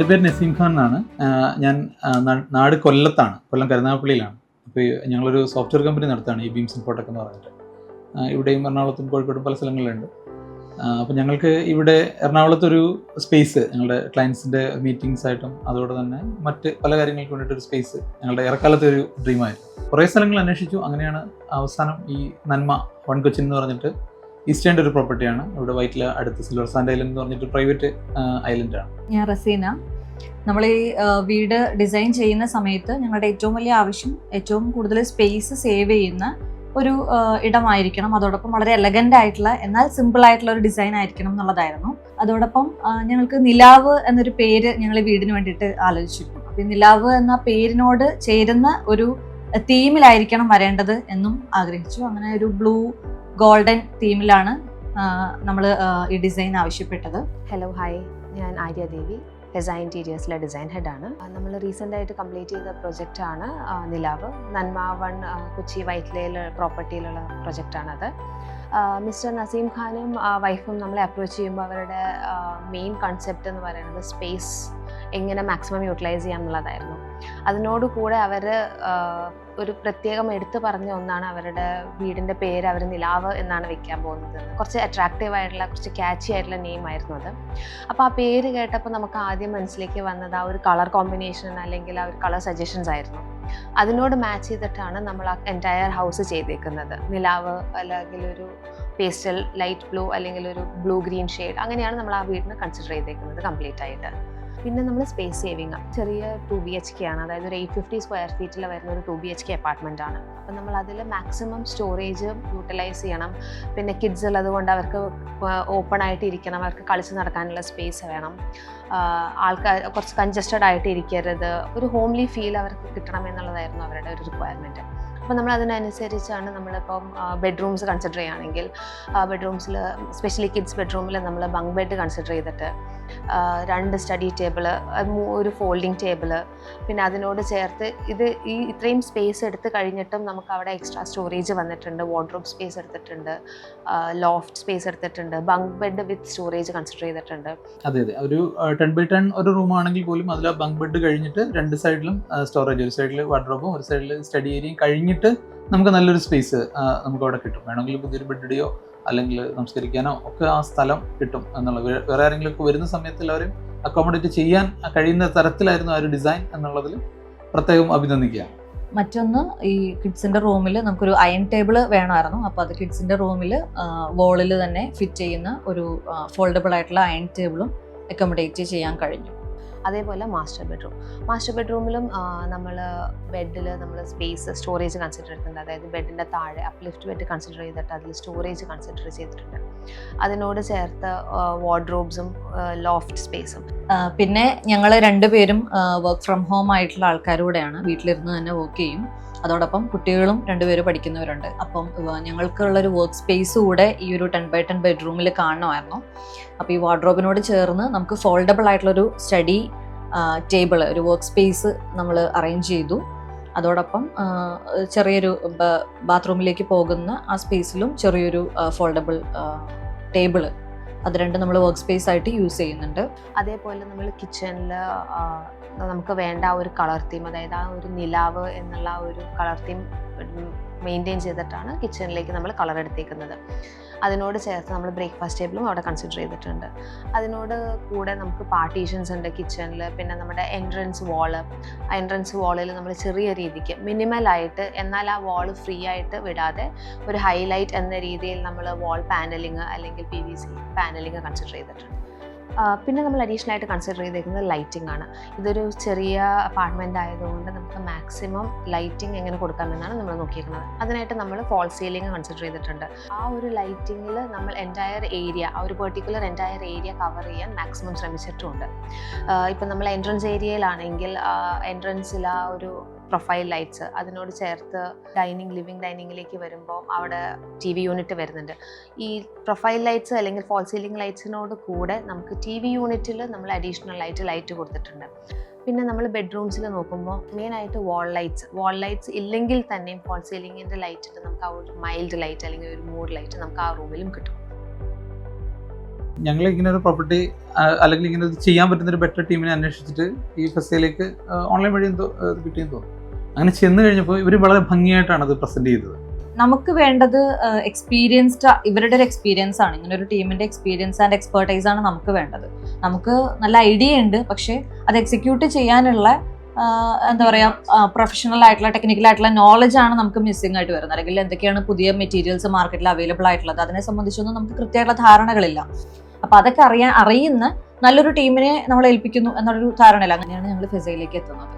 എൻ്റെ പേര് നസീം ഖാൻ എന്നാണ്. ഞാൻ നാട് കൊല്ലത്താണ്, കൊല്ലം കരുനാഗപ്പള്ളിയിലാണ്. അപ്പോൾ ഞങ്ങളൊരു സോഫ്റ്റ്വെയർ കമ്പനി നടത്തുകയാണ്, ഈ ബീംസ് ഇൻഫോടെക് എന്ന് പറഞ്ഞിട്ട്. ഇവിടെയും എറണാകുളത്തും കോഴിക്കോടും പല സ്ഥലങ്ങളിലുണ്ട്. അപ്പോൾ ഞങ്ങൾക്ക് ഇവിടെ എറണാകുളത്തൊരു സ്പേസ് ഞങ്ങളുടെ ക്ലയൻസിൻ്റെ മീറ്റിംഗ്സ് ആയിട്ടും അതോടെ തന്നെ മറ്റ് പല കാര്യങ്ങൾക്ക് വേണ്ടിയിട്ടൊരു സ്പേസ് ഞങ്ങളുടെ ഇറക്കാലത്തെ ഒരു ഡ്രീമായിരുന്നു. കുറേ സ്ഥലങ്ങൾ അന്വേഷിച്ചു. അങ്ങനെയാണ് അവസാനം ഈ നന്മ വൺ കൊച്ചിൻ എന്ന് പറഞ്ഞിട്ട് ഈസ്റ്റേണിൻ്റെ ഒരു പ്രോപ്പർട്ടിയാണ്. ഇവിടെ വൈറ്റില അടുത്ത് സിൽവർ സാൻഡ് ഐലൻഡ് എന്ന് പറഞ്ഞിട്ട് പ്രൈവറ്റ് ഐലൻഡാണ്. ഞാൻ റസീന. നമ്മൾ ഈ വീട് ഡിസൈൻ ചെയ്യുന്ന സമയത്ത് ഞങ്ങളുടെ ഏറ്റവും വലിയ ആവശ്യം ഏറ്റവും കൂടുതൽ സ്പേസ് സേവ് ചെയ്യുന്ന ഒരു ഇടമായിരിക്കണം. അതോടൊപ്പം വളരെ എലഗൻ്റ് ആയിട്ടുള്ള എന്നാൽ സിമ്പിൾ ആയിട്ടുള്ള ഒരു ഡിസൈൻ ആയിരിക്കണം എന്നുള്ളതായിരുന്നു. അതോടൊപ്പം ഞങ്ങൾക്ക് നിലാവ് എന്നൊരു പേര് ഞങ്ങൾ വീടിന് വേണ്ടിയിട്ട് ആലോചിച്ചിരുന്നു. അപ്പോൾ നിലാവ് എന്ന പേരിനോട് ചേരുന്ന ഒരു തീമിലായിരിക്കണം വരേണ്ടത് എന്നും ആഗ്രഹിച്ചു. അങ്ങനെ ഒരു ബ്ലൂ ഗോൾഡൻ തീമിലാണ് നമ്മൾ ഈ ഡിസൈൻ ആവശ്യപ്പെട്ടത്. ഹലോ, ഹായ്, ഞാൻ ആര്യ ദേവി, ഫെസ ഇൻറ്റീരിയേഴ്സിലെ ഡിസൈൻ ഹെഡാണ്. നമ്മൾ റീസെൻ്റായിട്ട് കംപ്ലീറ്റ് ചെയ്ത പ്രൊജക്റ്റാണ് നിലാവ്. നന്മ വൺ കൊച്ചി വൈറ്റ്ലയിൽ പ്രോപ്പർട്ടിയിലുള്ള പ്രൊജക്റ്റാണത്. മിസ്റ്റർ നസീം ഖാനും വൈഫും നമ്മളെ അപ്രോച്ച് ചെയ്യുമ്പോൾ അവരുടെ മെയിൻ കൺസെപ്റ്റ് എന്ന് പറയുന്നത് സ്പേസ് എങ്ങനെ മാക്സിമം യൂട്ടിലൈസ് ചെയ്യാം എന്നുള്ളതായിരുന്നു. അതിനോട് കൂടെ അവർ ഒരു പ്രത്യേകം എടുത്തു പറഞ്ഞ ഒന്നാണ് അവരുടെ വീടിൻ്റെ പേര് അവർ നിലാവ് എന്നാണ് വെക്കാൻ പോകുന്നത്. കുറച്ച് അട്രാക്റ്റീവ് ആയിട്ടുള്ള, കുറച്ച് ക്യാച്ചി ആയിട്ടുള്ള നെയിം ആയിരുന്നു അത്. അപ്പോൾ ആ പേര് കേട്ടപ്പോൾ നമുക്ക് ആദ്യം മനസ്സിലേക്ക് വന്നത് ആ ഒരു കളർ കോമ്പിനേഷൻ അല്ലെങ്കിൽ ആ ഒരു കളർ സജഷൻസ് ആയിരുന്നു. അതിനോട് മാച്ച് ചെയ്തിട്ടാണ് നമ്മൾ ആ എൻറ്റയർ ഹൗസ് ചെയ്തേക്കുന്നത്. നിലാവ് അല്ലെങ്കിൽ ഒരു പേസ്റ്റൽ ലൈറ്റ് ബ്ലൂ അല്ലെങ്കിൽ ഒരു ബ്ലൂ ഗ്രീൻ ഷെയ്ഡ്, അങ്ങനെയാണ് നമ്മൾ ആ വീടിന് കൺസിഡർ ചെയ്തേക്കുന്നത് കംപ്ലീറ്റ് ആയിട്ട്. പിന്നെ നമ്മൾ സ്പേസ് സേവിങ്, ചെറിയ 2 BHK ആണ്, അതായത് ഒരു 850 സ്ക്വയർ ഫീറ്റിൽ വരുന്ന ഒരു 2 BHK അപ്പാർട്ട്മെൻ്റ് ആണ്. അപ്പം നമ്മൾ അതിൽ മാക്സിമം സ്റ്റോറേജ് യൂട്ടിലൈസ് ചെയ്യണം. പിന്നെ കിഡ്സ് ഉള്ളതുകൊണ്ട് അവർക്ക് ഓപ്പൺ ആയിട്ട് ഇരിക്കണം, അവർക്ക് കളിച്ച് നടക്കാനുള്ള സ്പേസ് വേണം. ആൾക്കാർ കുറച്ച് കൺജസ്റ്റഡ് ആയിട്ട് ഇരിക്കരുത്, ഒരു ഹോംലി ഫീൽ അവർക്ക് കിട്ടണം എന്നുള്ളതായിരുന്നു അവരുടെ ഒരു റിക്വയർമെൻറ്റ്. അപ്പോൾ നമ്മൾ അതിനനുസരിച്ചാണ് നമ്മളിപ്പം ബെഡ്റൂംസ് കൺസിഡർ ചെയ്യുകയാണെങ്കിൽ ബെഡ്റൂംസിൽ സ്പെഷ്യലി കിഡ്സ് ബെഡ്റൂമിൽ നമ്മൾ ബങ്ക് ബെഡ് കൺസിഡർ ചെയ്തിട്ട് 2 സ്റ്റഡി ടേബിള്, ഒരു ഫോൾഡിങ് ടേബിള്, പിന്നെ അതിനോട് ചേർത്ത് ഇത്രയും സ്പേസ് എടുത്ത് കഴിഞ്ഞിട്ടും നമുക്ക് അവിടെ എക്സ്ട്രാ സ്റ്റോറേജ് വന്നിട്ടുണ്ട്. വാർഡ്രോബ് സ്പേസ് എടുത്തിട്ടുണ്ട്, ലോഫ്റ്റ് സ്പേസ് എടുത്തിട്ടുണ്ട്, bunk bed with storage consider ചെയ്തിട്ടുണ്ട്. അതെ, ഒരു 10x10 ഒരു റൂം ആണെങ്കിൽ പോലും അതിൽ ആ ബങ്ക് ബെഡ് കഴിഞ്ഞിട്ട് 2 സൈഡിലും സ്റ്റോറേജ്, ഒരു സൈഡിൽ വാർഡ്രോബും ഒരു സൈഡിൽ സ്റ്റഡി ഏരിയയും കഴിഞ്ഞിട്ട് നമുക്ക് നല്ലൊരു സ്പേസ് നമുക്ക് അവിടെ കിട്ടും. വേണമെങ്കിൽ പുതിയൊരു ബെഡിയോ അല്ലെങ്കിൽ നമസ്കരിക്കാനോ ഒക്കെ ആ സ്ഥലം കിട്ടും എന്നുള്ളത്. വേറെ ആരെങ്കിലും ഒക്കെ വരുന്ന സമയത്ത് എല്ലാവരും അക്കോമഡേറ്റ് ചെയ്യാൻ കഴിയുന്ന തരത്തിലായിരുന്നു ആ ഒരു ഡിസൈൻ എന്നുള്ളതിൽ പ്രത്യേകം അഭിനന്ദിക്കുക. മറ്റൊന്ന്, ഈ കിഡ്സിൻ്റെ റൂമിൽ നമുക്കൊരു അയൺ ടേബിൾ വേണമായിരുന്നു. അപ്പോൾ അത് കിഡ്സിൻ്റെ റൂമിൽ വോളിൽ തന്നെ ഫിറ്റ് ചെയ്യുന്ന ഒരു ഫോൾഡബിൾ ആയിട്ടുള്ള അയൺ ടേബിളും അക്കോമഡേറ്റ് ചെയ്യാൻ കഴിഞ്ഞു. അതേപോലെ മാസ്റ്റർ ബെഡ്റൂമിലും നമ്മൾ ബെഡിൽ നമ്മൾ സ്പേസ് സ്റ്റോറേജ് കൺസിഡർ ചെയ്തിട്ടുണ്ട്. അതായത് ബെഡിൻ്റെ താഴെ അപ്ലിഫ്റ്റ് ബെഡ് കൺസിഡർ ചെയ്തിട്ട് അതിൽ സ്റ്റോറേജ് കൺസിഡർ ചെയ്തിട്ടുണ്ട്. അതിനോട് ചേർത്ത് വാർഡ്രോബ്സും ലോഫ്റ്റ് സ്പേസും. പിന്നെ ഞങ്ങൾ 2 പേരും വർക്ക് ഫ്രം ഹോം ആയിട്ടുള്ള ആൾക്കാരൂടെയാണ്, വീട്ടിലിരുന്ന് തന്നെ വർക്ക് ചെയ്യും. അതോടൊപ്പം കുട്ടികളും 2 പേര് പഠിക്കുന്നവരുണ്ട്. അപ്പം ഞങ്ങൾക്കുള്ളൊരു വർക്ക് സ്പേസ് കൂടെ ഈ ഒരു 10x10 ബെഡ്റൂമിൽ കാണണമായിരുന്നു. അപ്പോൾ ഈ വാർഡ്രോബിനോട് ചേർന്ന് നമുക്ക് ഫോൾഡബിൾ ആയിട്ടുള്ളൊരു സ്റ്റഡി ടേബിൾ, ഒരു വർക്ക് സ്പേസ് നമ്മൾ അറേഞ്ച് ചെയ്തു. അതോടൊപ്പം ചെറിയൊരു ബാത്റൂമിലേക്ക് പോകുന്ന ആ സ്പേസിലും ചെറിയൊരു ഫോൾഡബിൾ ടേബിള്, അത് 2 നമ്മൾ വർക്ക് സ്പേസ് ആയിട്ട് യൂസ് ചെയ്യുന്നുണ്ട്. അതേപോലെ നമ്മൾ കിച്ചണിൽ നമുക്ക് വേണ്ട ആ ഒരു കളർ തീം, അതായത് ആ ഒരു നിലാവ് എന്നുള്ള ആ ഒരു കളർ തീം മെയിൻറ്റെയിൻ ചെയ്തിട്ടാണ് കിച്ചണിലേക്ക് നമ്മൾ കളർ എടുത്തേക്കുന്നത്. അതിനോട് ചേർത്ത് നമ്മൾ ബ്രേക്ക്ഫാസ്റ്റ് ടേബിളും അവിടെ കൺസിഡർ ചെയ്തിട്ടുണ്ട്. അതിനോട് കൂടെ നമുക്ക് പാർട്ടീഷൻസ് ഉണ്ട് കിച്ചണിൽ. പിന്നെ നമ്മുടെ എൻട്രൻസ് വാളിൽ നമ്മൾ ചെറിയ രീതിക്ക് മിനിമലായിട്ട്, എന്നാൽ ആ വാൾ ഫ്രീ ആയിട്ട് വിടാതെ ഒരു ഹൈലൈറ്റ് എന്ന രീതിയിൽ നമ്മൾ വാൾ പാനലിങ് അല്ലെങ്കിൽ PVC പാനലിങ് കൺസിഡർ ചെയ്തിട്ടുണ്ട്. പിന്നെ നമ്മൾ അഡീഷണൽ ആയിട്ട് കൺസിഡർ ചെയ്തേക്കുന്നത് ലൈറ്റിംഗ് ആണ്. ഇതൊരു ചെറിയ അപ്പാർട്ട്മെൻ്റ് ആയതുകൊണ്ട് നമുക്ക് മാക്സിമം ലൈറ്റിംഗ് എങ്ങനെ കൊടുക്കാമെന്നാണ് നമ്മൾ നോക്കിയിരിക്കുന്നത്. അതിനായിട്ട് നമ്മൾ ഫോൾ സീലിംഗ് കൺസിഡർ ചെയ്തിട്ടുണ്ട്. ആ ഒരു ലൈറ്റിങ്ങിൽ നമ്മൾ എൻറ്റയർ ഏരിയ, ആ ഒരു പെർട്ടിക്കുലർ എൻറ്റയർ ഏരിയ കവർ ചെയ്യാൻ മാക്സിമം ശ്രമിച്ചിട്ടുമുണ്ട്. ഇപ്പം നമ്മൾ എൻട്രൻസ് ഏരിയയിലാണെങ്കിൽ എൻട്രൻസിൽ ആ ഒരു പ്രൊഫൈൽ ലൈറ്റ്സ്, അതിനോട് ചേർത്ത് ലിവിങ് ഡൈനിങ്ങിലേക്ക് വരുമ്പോൾ അവിടെ TV യൂണിറ്റ് വരുന്നുണ്ട്. ഈ പ്രൊഫൈൽ ലൈറ്റ്സ് അല്ലെങ്കിൽ ഫോൾ സീലിംഗ് ലൈറ്റ്സിനോട് കൂടെ നമുക്ക് TV യൂണിറ്റിൽ നമ്മൾ അഡീഷണൽ ലൈറ്റ് കൊടുത്തിട്ടുണ്ട്. പിന്നെ നമ്മൾ ബെഡ്റൂംസിൽ നോക്കുമ്പോൾ മെയിനായിട്ട് വാൾ ലൈറ്റ്സ് ഇല്ലെങ്കിൽ തന്നെയും ഫോൾ സീലിങ്ങിൻ്റെ ലൈറ്റിൽ നമുക്ക് ആ ഒരു മൈൽഡ് ലൈറ്റ് അല്ലെങ്കിൽ ഒരു മൂഡ് ലൈറ്റ് നമുക്ക് ആ റൂമിലും കിട്ടും. ഞങ്ങൾ ഇങ്ങനെ ഒരു പ്രോപ്പർട്ടി അല്ലെങ്കിൽ ഇങ്ങനെ ഇത് ചെയ്യാൻ പറ്റുന്ന ഒരു ബെറ്റർ ടീമിനെ അന്വേഷിച്ചിട്ട് ഈ ഫെസ്റ്റയിലേക്ക് ഓൺലൈൻ വഴി എന്തോ കിട്ടിയെന്ന് തോന്നുന്നു. അങ്ങനെ ചെന്ന് കഴിഞ്ഞപ്പോൾ ഇവർ വളരെ ഭംഗിയായിട്ടാണ് അത് പ്രസന്റ് ചെയ്തത്. നമുക്ക് വേണ്ടത് എക്സ്പീരിയൻസ്ഡ്, ഇവരുടെ ഒരു എക്സ്പീരിയൻസ് ആണ്, ഇങ്ങനെ ഒരു ടീമിന്റെ എക്സ്പീരിയൻസ് ആൻഡ് എക്സ്പെർട്ടൈസ് ആണ് നമുക്ക് വേണ്ടത്. നമുക്ക് നല്ല ഐഡിയ ഉണ്ട്, പക്ഷേ അത് എക്സിക്യൂട്ട് ചെയ്യാനുള്ള എന്താ പറയുക പ്രൊഫഷണൽ ആയിട്ടുള്ള ടെക്നിക്കൽ ആയിട്ടുള്ള നോളജ് ആണ് നമുക്ക് മിസ്സിംഗ് ആയിട്ട് വരുന്നത്. അല്ലെങ്കിൽ എന്തൊക്കെയാണ് പുതിയ മെറ്റീരിയൽസ് മാർക്കറ്റിൽ അവൈലബിൾ ആയിട്ടുള്ളത്, അതിനെ സംബന്ധിച്ചൊന്നും നമുക്ക് കൃത്യമായിട്ടുള്ള ധാരണകളില്ല. അപ്പോൾ അതൊക്കെ അറിയുന്ന നല്ലൊരു ടീമിനെ നമ്മൾ ഏൽപ്പിക്കുന്നു എന്നുള്ളൊരു ധാരണയില്ല. അങ്ങനെയാണ് ഞങ്ങൾ ഫെസയിലേക്ക് എത്തുന്നത്.